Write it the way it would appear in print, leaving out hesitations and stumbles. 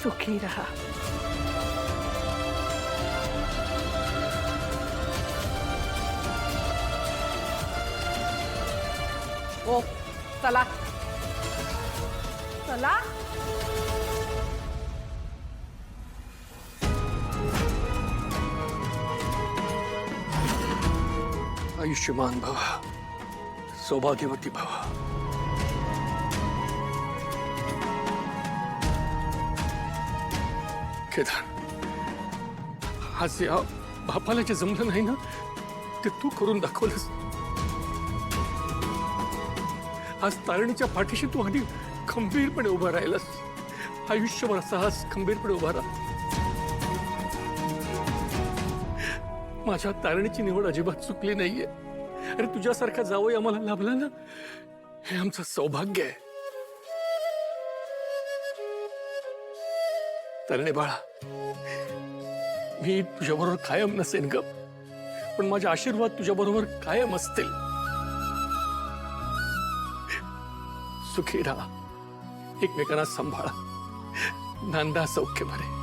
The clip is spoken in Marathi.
सुखी रहा। ओ चला चला। आयुष्यमान भव, सौभाग्यवती भव। केदार, आज या बापाला जे जमलं नाही ना ते तू करून दाखवलंस। आज तारणीच्या पाठीशी तू अगदी खंबीरपणे उभा राहिलास। आयुष्यभर असाच खंबीरपणे उभा राहा। माझ्या तारणीची निवड अजिबात चुकली नाहीये। अरे तुझ्यासारखा जावई आम्हाला लाभला ना, हे आमचं सौभाग्य आहे। तरणे बाळा, मी तुझ्याबरोबर कायम नसेन ग, पण माझे आशीर्वाद तुझ्याबरोबर कायम असतील। सुखी राहा, एकमेकांना सांभाळा, नांदा सौख्य भरे।